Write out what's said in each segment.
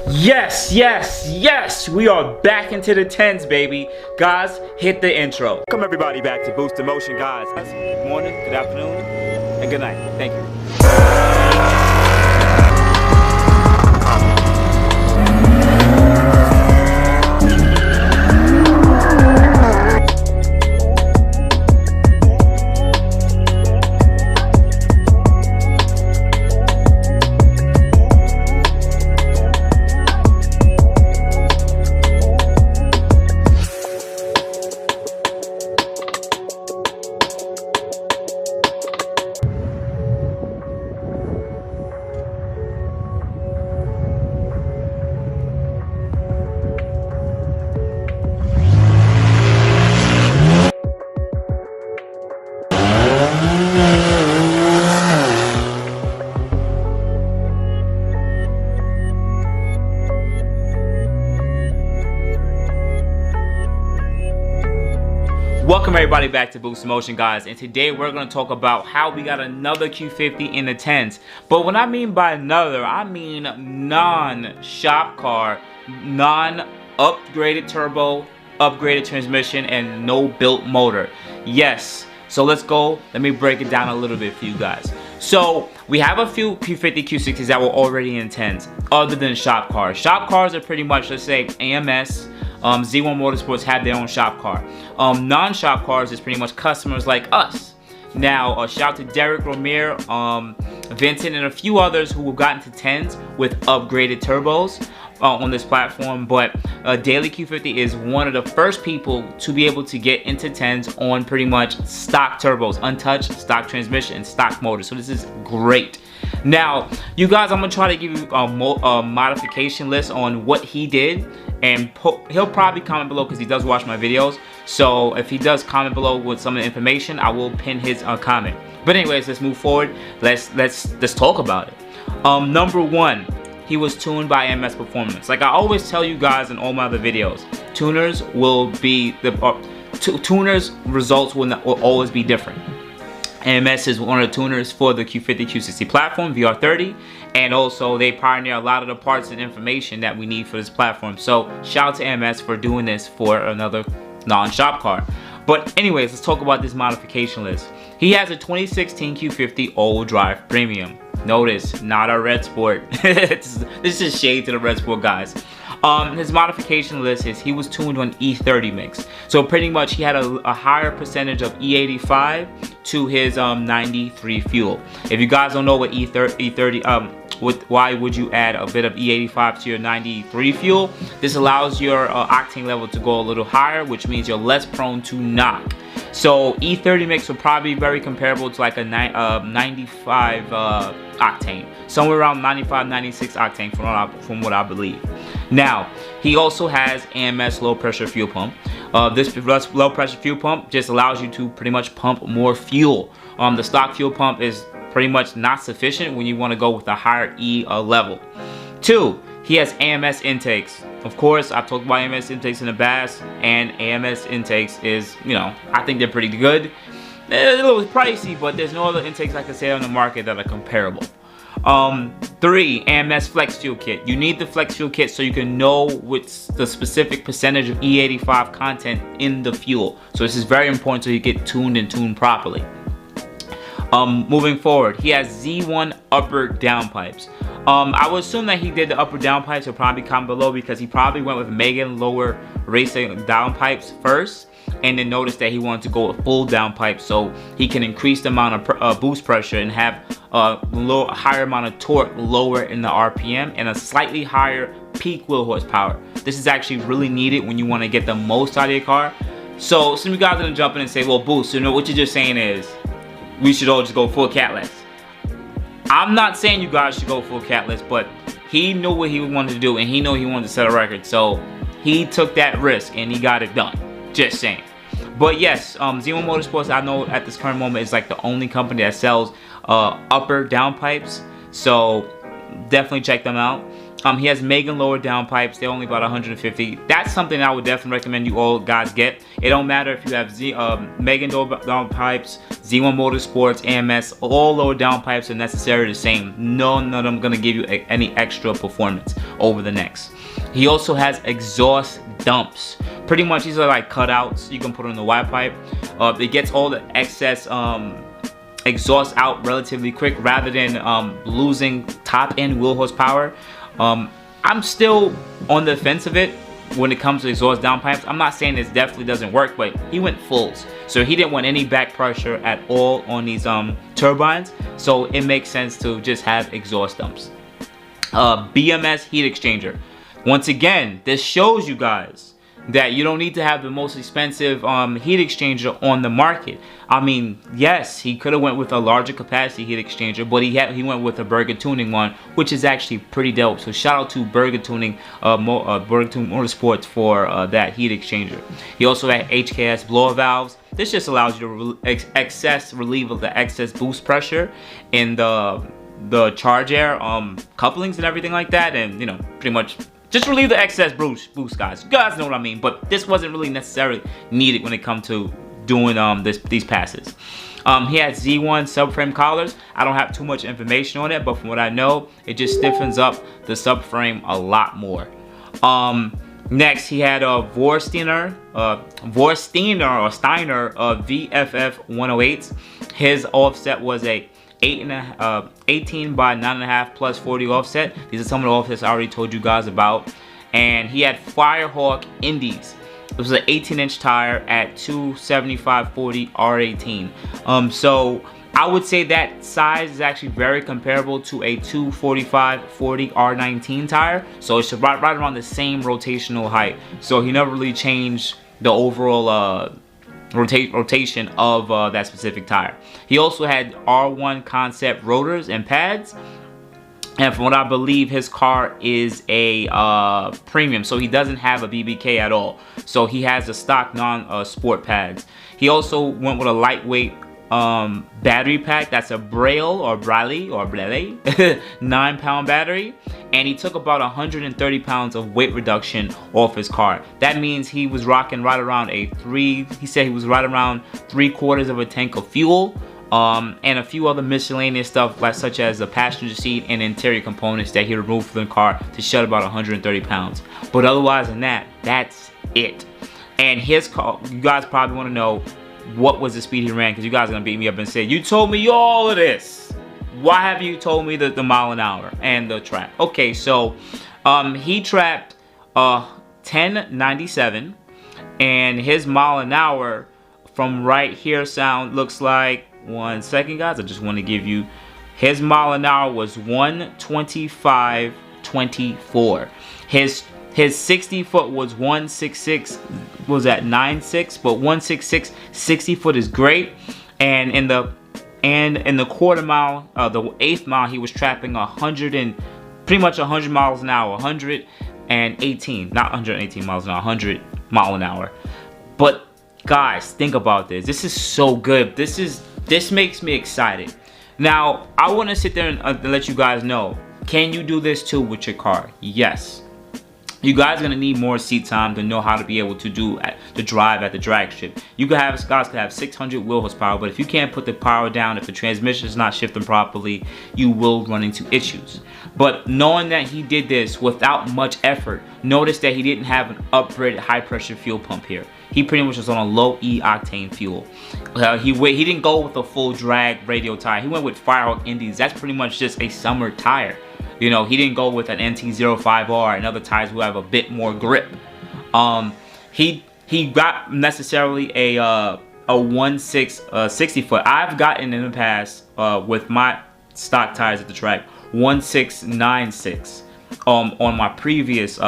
Yes, yes, yes, we are back into the tens, baby. Guys, hit the intro. Welcome everybody back to Boost Emotion, guys. Good morning, good afternoon, and good night. Thank you. Welcome everybody back to Boost Emotion, guys, and today we're going to talk about how we got another Q50 in the tens. But what I mean by another, I mean non-shop car, non-upgraded turbo, upgraded transmission, and no built motor. Yes, so let's go. Let me break it down a little bit for you guys. So we have a few Q50 Q60s that were already in tens other than shop cars. Shop cars are pretty much, let's say, AMS, Z1 Motorsports have their own shop car. Non-shop cars is pretty much customers like us. Now, shout out to Derek Romero, Vincent, and a few others who have gotten to tens with upgraded turbos on this platform. But Daily Q50 is one of the first people to be able to get into tens on pretty much stock turbos, untouched, stock transmission, and stock motors. So this is great. Now, you guys, I'm going to try to give you a modification list on what he did. And he'll probably comment below because he does watch my videos. So if he does comment below with some of the information, I will pin his comment. But anyways, let's move forward. Let's talk about it. Number one, he was tuned by AMS Performance. Like I always tell you guys in all my other videos, tuners will be tuners results will always be different. AMS is one of the tuners for the Q50 Q60 platform, VR30, and also they pioneer a lot of the parts and information that we need for this platform. So shout out to AMS for doing this for another non-shop car. But anyways, let's talk about this modification list. He has a 2016 Q50 all-wheel drive premium. Notice, not a red sport. This is shade to the red sport guys. His modification list is he was tuned on E30 mix. So pretty much he had a higher percentage of E85 to his 93 fuel. If you guys don't know what why would you add a bit of E85 to your 93 fuel? This allows your octane level to go a little higher, which means you're less prone to knock. So E30 mix will probably be very comparable to like a 95 octane, somewhere around 95, 96 octane from what I believe. Now, he also has AMS low pressure fuel pump. This low pressure fuel pump just allows you to pretty much pump more fuel. The stock fuel pump is pretty much not sufficient when you want to go with a higher E level. Two, he has AMS intakes. Of course, I've talked about AMS intakes in the past, and AMS intakes is, you know, I think they're pretty good. They're a little pricey, but there's no other intakes I can say on the market that are comparable. Three, AMS flex fuel kit. You need the flex fuel kit so you can know what's the specific percentage of E85 content in the fuel. So this is very important so you get tuned and tuned properly. Moving forward, he has Z1 upper downpipes. I would assume that he did the upper downpipes. He'll probably comment below because he probably went with MEGEN lower racing downpipes first, and then noticed that he wanted to go with full downpipe so he can increase the amount of boost pressure and have a higher amount of torque lower in the RPM and a slightly higher peak wheel horsepower. This is actually really needed when you want to get the most out of your car. So some of you guys are gonna jump in and say, well, Boost, you know what you're just saying is we should all just go full catless. I'm not saying you guys should go full catless, but he knew what he wanted to do and he knew he wanted to set a record, so he took that risk and he got it done. Just saying. But yes, Z1 Motorsports, I know at this current moment is like the only company that sells upper downpipes, so definitely check them out. He has MEGEN lower downpipes. They're only about 150. That's something I would definitely recommend you all guys get. It don't matter if you have MEGEN lower downpipes, Z1 Motorsports, AMS. All lower downpipes are necessarily the same. None of them gonna give you any extra performance over the necks. He also has exhaust dumps. Pretty much these are like cutouts you can put on the YPIPE. It gets all the excess exhaust out relatively quick rather than losing top end wheel horsepower. I'm still on the fence of it when it comes to exhaust downpipes. I'm not saying this definitely doesn't work, but he went fulls, so he didn't want any back pressure at all on these turbines, so it makes sense to just have exhaust dumps. BMS heat exchanger. Once again, this shows you guys that you don't need to have the most expensive heat exchanger on the market. I mean, yes, he could have went with a larger capacity heat exchanger, but he went with a Berger Tuning one, which is actually pretty dope. So shout out to Berger Tuning, Berger Tuning Motorsports for that heat exchanger. He also had Hks Blower Valves. This just allows you to relieve of the excess boost pressure in the charge air couplings and everything like that, and you know, pretty much just relieve the excess boost, guys. You guys know what I mean. But this wasn't really necessarily needed when it comes to doing these passes. He had Z1 subframe collars. I don't have too much information on it, but from what I know, it just stiffens up the subframe a lot more. Next, he had a Vorsteiner VFF 108s. His offset was a 18 by 9.5 plus 40 offset. These are some of the offsets I already told you guys about. And he had Firehawk Indies. It was an 18-inch tire at 275/40 R18. So I would say that size is actually very comparable to a 245/40 R19 tire. So it's right around the same rotational height. So he never really changed the overall rotation of that specific tire. He also had R1 concept rotors and pads, and from what I believe, his car is a premium, so he doesn't have a BBK at all. So he has the stock non-sport pads. He also went with a lightweight battery pack. That's a Braille 9-pound battery, and he took about 130 pounds of weight reduction off his car. That means he was rocking right around he said he was right around 3/4 of a tank of fuel, and a few other miscellaneous stuff such as the passenger seat and interior components that he removed from the car to shed about 130 pounds. But otherwise than that, that's it. And his car, you guys probably want to know what was the speed he ran, because you guys are gonna beat me up and say, you told me all of this, why have you told me the mile an hour and the track? Okay, so he tracked 1097, and his mile an hour from right here looks like, one second guys, I just want to give you, his mile an hour was 125.24. His 60 foot was 166, was at 96, but 166 60 foot is great. And in the quarter mile, the 8th mile, he was trapping pretty much 100 miles an hour, 118, not 118 miles an hour, 100 mile an hour. But guys, think about this. This is so good. This makes me excited. Now, I want to sit there and let you guys know, can you do this too with your car? Yes. You guys are gonna need more seat time to know how to be able to drive at the drag strip. You guys could have 600 wheel horsepower, but if you can't put the power down, if the transmission is not shifting properly, you will run into issues. But knowing that he did this without much effort, notice that he didn't have an upgraded high pressure fuel pump here. He pretty much was on a low E octane fuel. He didn't go with a full drag radial tire. He went with Firehawk Indies. That's pretty much just a summer tire. You know, he didn't go with an NT05R and other tires who have a bit more grip. He got necessarily a 60 foot. I've gotten in the past with my stock tires at the track 1696 on my previous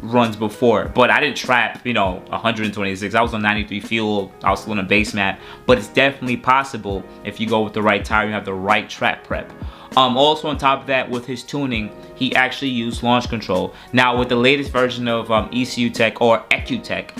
runs before, but I didn't trap, you know, 126. I was on 93 fuel. I was still on a base map, but it's definitely possible if you go with the right tire, you have the right track prep. Also on top of that, with his tuning, he actually used launch control. Now with the latest version of ECU Tech or ECU Tech,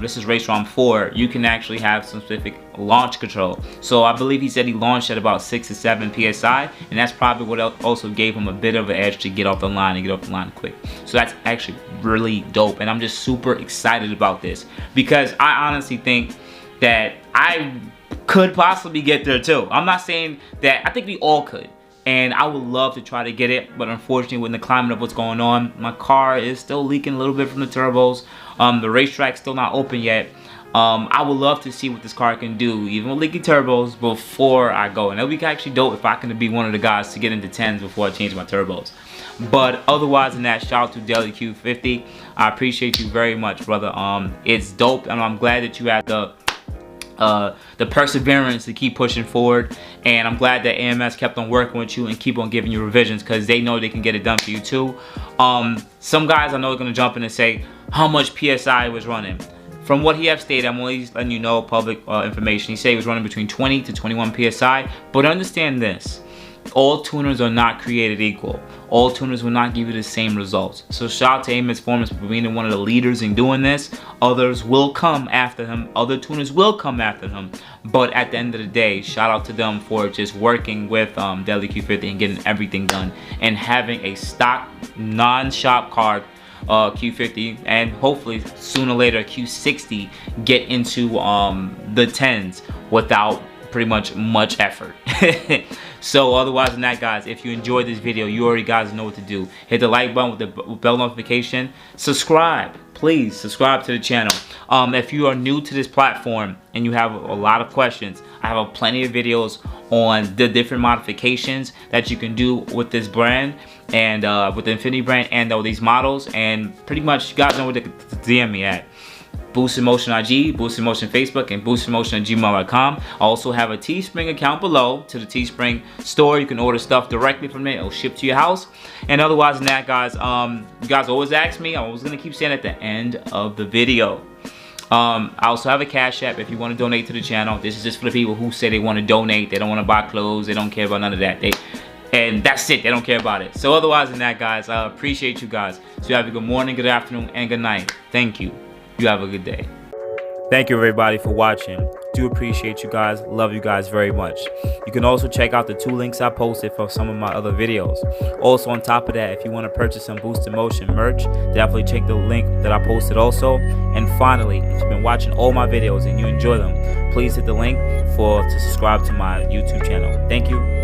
this is RaceROM 4, you can actually have some specific launch control. So I believe he said he launched at about 6 to 7 psi, and that's probably what also gave him a bit of an edge to get off the line and get off the line quick. So that's actually really dope, and I'm just super excited about this because I honestly think that I could possibly get there too. I'm not saying that, I think we all could. And I would love to try to get it, but unfortunately with the climate of what's going on, my car is still leaking a little bit from the turbos. The racetrack's still not open yet. I would love to see what this car can do, even with leaky turbos, before I go. And it would be actually dope if I can be one of the guys to get into 10s before I change my turbos. But otherwise than that, shout out to Daily Q50. I appreciate you very much, brother. It's dope, and I'm glad that you had the perseverance to keep pushing forward, and I'm glad that AMS kept on working with you and keep on giving you revisions because they know they can get it done for you too. Some guys I know are going to jump in and say how much PSI was running. From what he have stated, I'm only letting you know public information. He said he was running between 20 to 21 PSI, but understand this. All tuners are not created equal. All tuners will not give you the same results. So shout out to Ams for being one of the leaders in doing this. Others will come after him. Other tuners will come after him. But at the end of the day, shout out to them for just working with Daily Q50 and getting everything done. And having a stock, non-shop car Q50, and hopefully sooner or later Q60 get into the 10s without pretty much effort. So otherwise than that, guys, if you enjoyed this video, you already guys know what to do. Hit the like button with the bell notification. Subscribe, please subscribe to the channel. If you are new to this platform and you have a lot of questions, I have plenty of videos on the different modifications that you can do with this brand and with the Infiniti brand and these models, and pretty much you guys know where to DM me at. boostinmotion IG, boostinmotion Facebook, and boostinmotion@gmail.com. I also have a Teespring account below to the Teespring store. You can order stuff directly from there. It'll ship to your house. And otherwise than that, guys, you guys always ask me. I was going to keep saying at the end of the video. I also have a Cash App if you want to donate to the channel. This is just for the people who say they want to donate. They don't want to buy clothes. They don't care about none of that. And that's it. They don't care about it. So otherwise than that, guys, I appreciate you guys. So you have a good morning, good afternoon, and good night. Thank you. You have a good day. Thank you everybody for watching. Do appreciate you guys. Love you guys very much. You can also check out the 2 links I posted for some of my other videos. Also on top of that, if you want to purchase some boostinmotion merch, definitely check the link that I posted also. And finally, if you've been watching all my videos and you enjoy them, please hit the link to subscribe to my YouTube channel. Thank you.